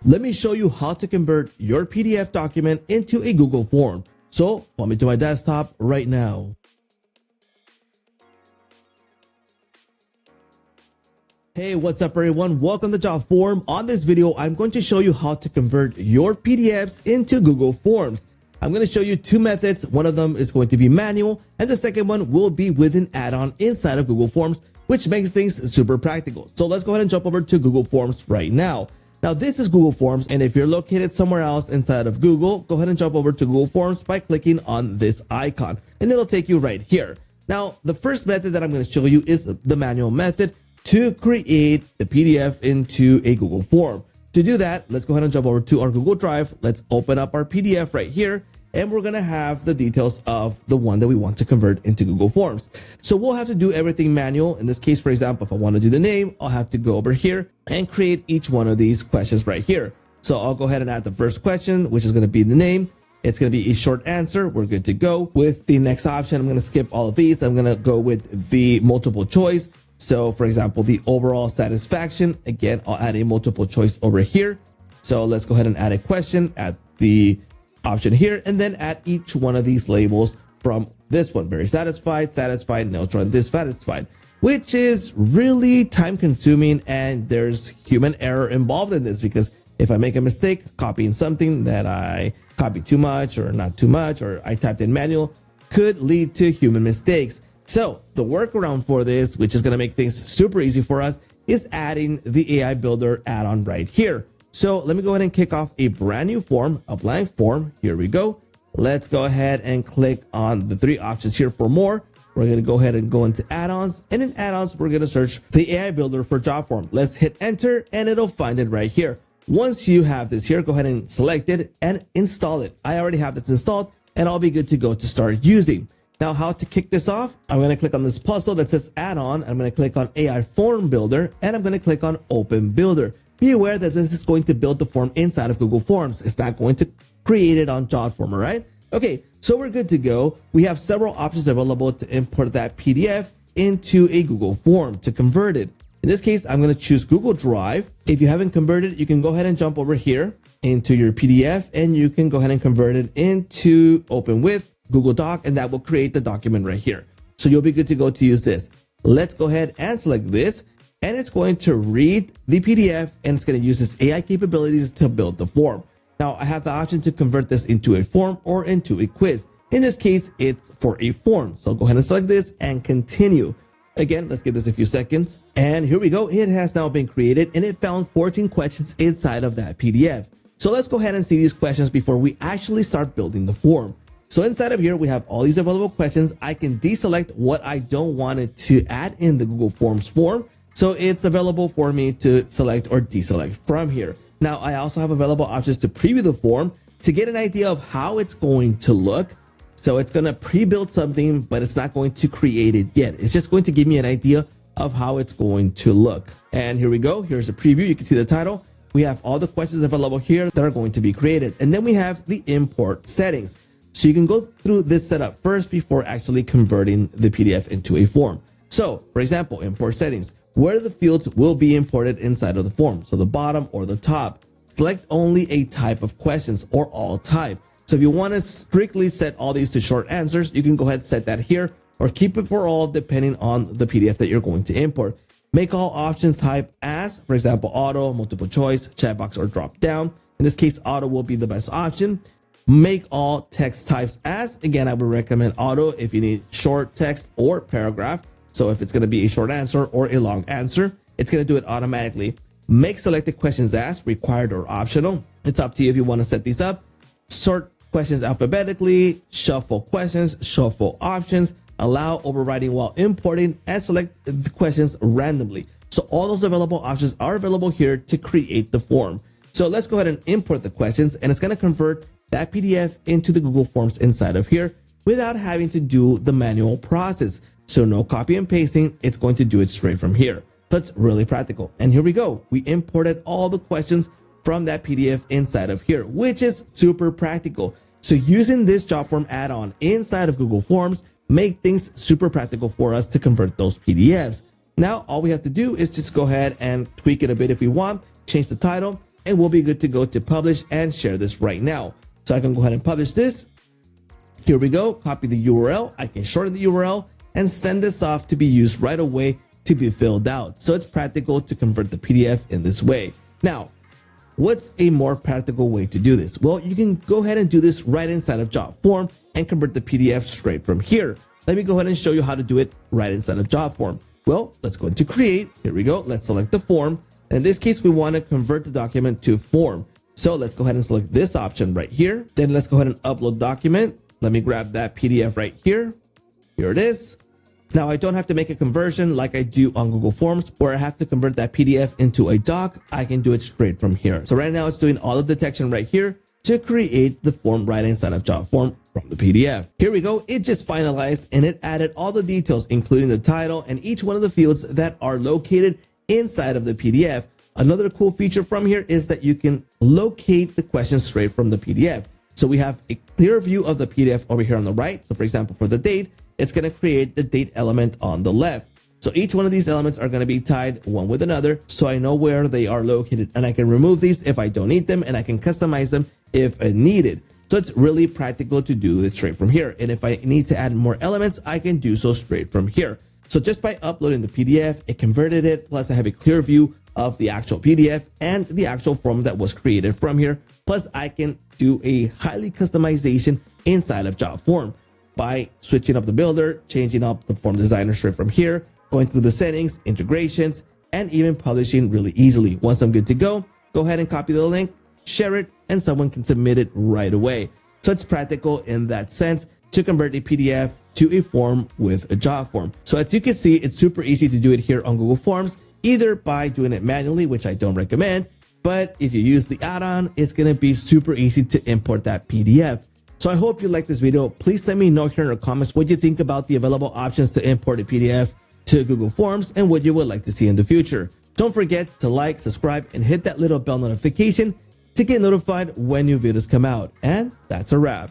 let me show you how to convert your PDF document into a Google form. So follow me to my desktop right now. Hey, what's up everyone? Welcome to Jotform. On this video, I'm going to show you how to convert your PDFs into Google Forms. I'm going to show you two methods. One of them is going to be manual, and the second one will be with an add-on inside of Google Forms, which makes things super practical. So let's go ahead and jump over to Google Forms right now. Now this is Google Forms, and if you're located somewhere else inside of Google, go ahead and jump over to Google Forms by clicking on this icon, and it'll take you right here. Now, the first method that I'm going to show you is the manual method to create the PDF into a Google form. To do that, let's go ahead and jump over to our Google Drive. Let's open up our PDF right here, and we're going to have the details of the one that we want to convert into Google Forms. So we'll have to do everything manual. In this case, for example, if I want to do the name, I'll have to go over here and create each one of these questions right here. So I'll go ahead and add the first question, which is going to be the name. It's going to be a short answer. We're good to go. With the next option, I'm going to skip all of these. I'm going to go with the multiple choice. So for example, the overall satisfaction, again, I'll add a multiple choice over here. So let's go ahead and add a question at the option here, and then add each one of these labels from this one. Very satisfied, satisfied, neutral, and dissatisfied, which is really time consuming, and there's human error involved in this, because if I make a mistake copying something that I copied too much or not too much, or I typed in manual, could lead to human mistakes. So the workaround for this, which is going to make things super easy for us, is adding the AI Builder add-on right here. So let me go ahead and kick off a brand new form, a blank form. Here we go. Let's go ahead and click on the three options here for more. We're going to go ahead and go into add-ons, and in add-ons, we're going to search the AI Builder for Jotform. Let's hit enter, and it'll find it right here. Once you have this here, go ahead and select it and install it. I already have this installed, and I'll be good to go to start using. Now, how to kick this off? I'm going to click on this puzzle that says add-on. I'm going to click on AI Form Builder, and I'm going to click on Open Builder. Be aware that this is going to build the form inside of Google Forms. It's not going to create it on Jotform, all right? Okay, so we're good to go. We have several options available to import that PDF into a Google form to convert it. In this case, I'm going to choose Google Drive. If you haven't converted, you can go ahead and jump over here into your PDF, and you can go ahead and convert it into Open With Google Doc, and that will create the document right here. So you'll be good to go to use this. Let's go ahead and select this, and it's going to read the PDF, and it's going to use its AI capabilities to build the form. Now, I have the option to convert this into a form or into a quiz. In this case, it's for a form. So go ahead and select this and continue. Again, let's give this a few seconds. And here we go. It has now been created, and it found 14 questions inside of that PDF. So let's go ahead and see these questions before we actually start building the form. So inside of here, we have all these available questions. I can deselect what I don't want it to add in the Google Forms form. So it's available for me to select or deselect from here. Now, I also have available options to preview the form to get an idea of how it's going to look. So it's going to pre-build something, but it's not going to create it yet. It's just going to give me an idea of how it's going to look. And here we go. Here's a preview. You can see the title. We have all the questions available here that are going to be created. And then we have the import settings. So you can go through this setup first before actually converting the PDF into a form. So for example, import settings, where the fields will be imported inside of the form. So the bottom or the top. Select only a type of questions or all type. So if you want to strictly set all these to short answers, you can go ahead and set that here, or keep it for all depending on the PDF that you're going to import. Make all options type as, for example, auto, multiple choice, checkbox, or drop down. In this case, auto will be the best option. Make all text types as, again, I would recommend auto if you need short text or paragraph. So if it's going to be a short answer or a long answer, it's going to do it automatically. Make selected questions as required or optional. It's up to you if you want to set these up. Sort questions alphabetically, shuffle questions, shuffle options, allow overriding while importing, and select the questions randomly. So all those available options are available here to create the form. So let's go ahead and import the questions, and it's going to convert that PDF into the Google Forms inside of here without having to do the manual process. So no copy and pasting, it's going to do it straight from here. So it's really practical. And here we go. We imported all the questions from that PDF inside of here, which is super practical. So using this Jotform add-on inside of Google Forms make things super practical for us to convert those PDFs. Now, all we have to do is just go ahead and tweak it a bit if we want, change the title, and we'll be good to go to publish and share this right now. So I can go ahead and publish this. Here we go. Copy the URL. I can shorten the URL and send this off to be used right away to be filled out. So it's practical to convert the PDF in this way. Now, what's a more practical way to do this? Well, you can go ahead and do this right inside of Jotform and convert the PDF straight from here. Let me go ahead and show you how to do it right inside of Jotform. Well, let's go into create. Here we go. Let's select the form. And in this case, we want to convert the document to form. So let's go ahead and select this option right here. Then let's go ahead and upload document. Let me grab that PDF right here. Here it is. Now I don't have to make a conversion like I do on Google Forms, where I have to convert that PDF into a doc. I can do it straight from here. So right now it's doing all the detection right here to create the form right inside of Jotform from the PDF. Here we go. It just finalized and it added all the details, including the title and each one of the fields that are located inside of the PDF. Another cool feature from here is that you can locate the questions straight from the PDF. So we have a clear view of the PDF over here on the right. So for example, for the date, it's going to create the date element on the left. So each one of these elements are going to be tied one with another. So I know where they are located and I can remove these if I don't need them, and I can customize them if needed. So it's really practical to do this straight from here. And if I need to add more elements, I can do so straight from here. So just by uploading the PDF, it converted it. Plus I have a clear view of the actual PDF and the actual form that was created from here. Plus I can do a highly customization inside of Jotform by switching up the builder, changing up the form designer straight from here, going through the settings, integrations, and even publishing really easily. Once I'm good to go ahead and copy the link, share it, and someone can submit it right away. So it's practical in that sense to convert a PDF to a form with a Jotform. So as you can see, it's super easy to do it here on Google Forms, either by doing it manually, which I don't recommend, but if you use the add-on, it's going to be super easy to import that PDF. So I hope you like this video. Please let me know here in the comments what you think about the available options to import a PDF to Google Forms and what you would like to see in the future. Don't forget to like, subscribe, and hit that little bell notification to get notified when new videos come out. And that's a wrap.